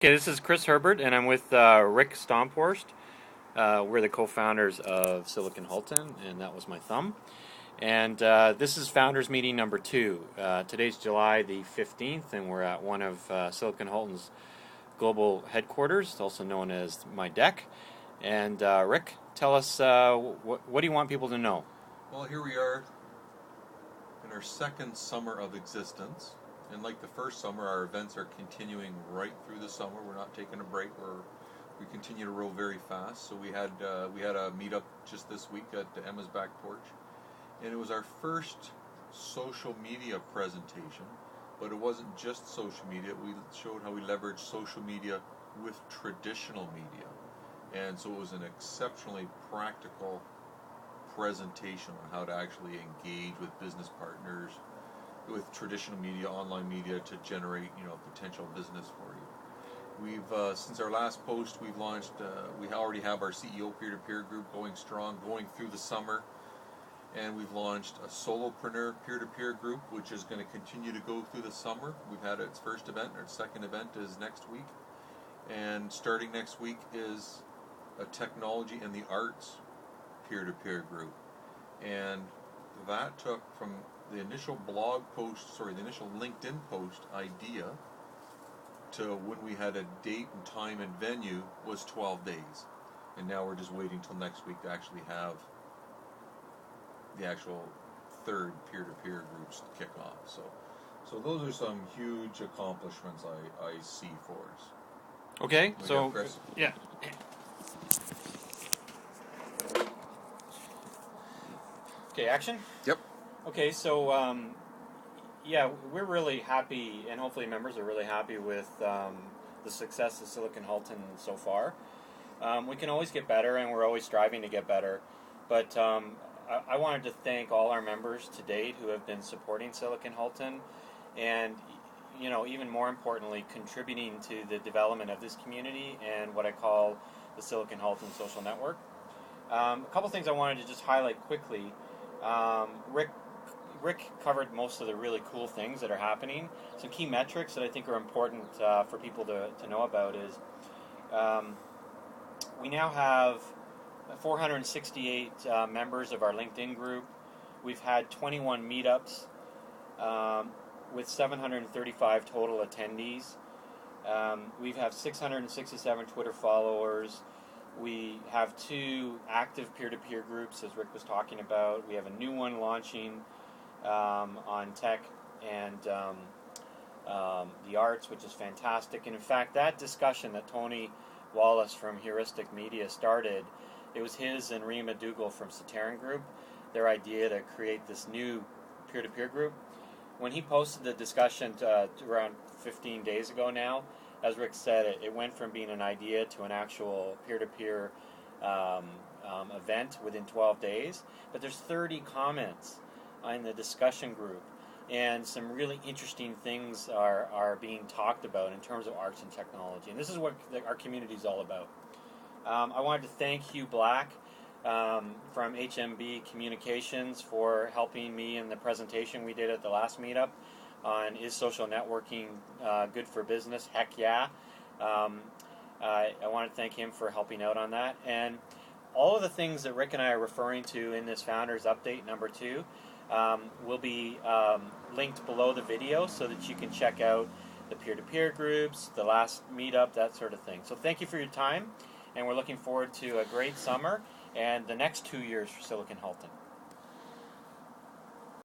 Okay, this is Chris Herbert, and I'm with Rick Stomphorst. We're the co-founders of Silicon Halton, and that was my thumb. And this is Founders Meeting number 2. Today's July the 15th, and we're at one of Silicon Halton's global headquarters, also known as my deck. And Rick, tell us, what do you want people to know? Well, here we are in our second summer of existence. And like the first summer, our events are continuing right through the summer. We're not taking a break. We continue to roll very fast. So we had a meetup just this week at Emma's back porch, and it was our first social media presentation. But it wasn't just social media. We showed how we leverage social media with traditional media, and so it was an exceptionally practical presentation on how to actually engage with business partners with traditional media, online media, to generate potential business for you. We've since our last post, we've launched. We already have our CEO peer-to-peer group going strong, going through the summer, and we've launched a solopreneur peer-to-peer group, which is going to continue to go through the summer. We've had its first event. Our second event is next week, and starting next week is a technology and the arts peer-to-peer group, and that took from the initial the initial LinkedIn post idea to when we had a date and time and venue was 12 days. And now we're just waiting till next week to actually have the actual third peer-to-peer groups kick off. So those are some huge accomplishments I see for us. Okay, so yeah. Okay, action? Yep. Okay, so yeah, we're really happy, and hopefully members are really happy with the success of Silicon Halton so far. We can always get better, and we're always striving to get better. But I wanted to thank all our members to date who have been supporting Silicon Halton, and even more importantly, contributing to the development of this community and what I call the Silicon Halton social network. A couple things I wanted to just highlight quickly. Rick covered most of the really cool things that are happening. Some key metrics that I think are important for people to know about is we now have 468 members of our LinkedIn group. We've had 21 meetups with 735 total attendees. We have 667 Twitter followers. We have 2 active peer-to-peer groups, as Rick was talking about. We have a new one launching on tech and the arts, which is fantastic. And in fact, that discussion that Tony Wallace from Heuristic Media started, it was his and Rima Dougal from Sataran Group, their idea to create this new peer-to-peer group. When he posted the discussion around 15 days ago now, as Rick said, it went from being an idea to an actual peer-to-peer event within 12 days. But there's 30 comments in the discussion group, and some really interesting things are being talked about in terms of arts and technology. And this is what our community is all about. I wanted to thank Hugh Black from HMB Communications for helping me in the presentation we did at the last meetup on is social networking good for business? Heck yeah. I want to thank him for helping out on that. And all of the things that Rick and I are referring to in this Founders Update number 2 will be linked below the video so that you can check out the peer-to-peer groups, the last meetup, that sort of thing. So thank you for your time, and we're looking forward to a great summer and the next 2 years for Silicon Halton.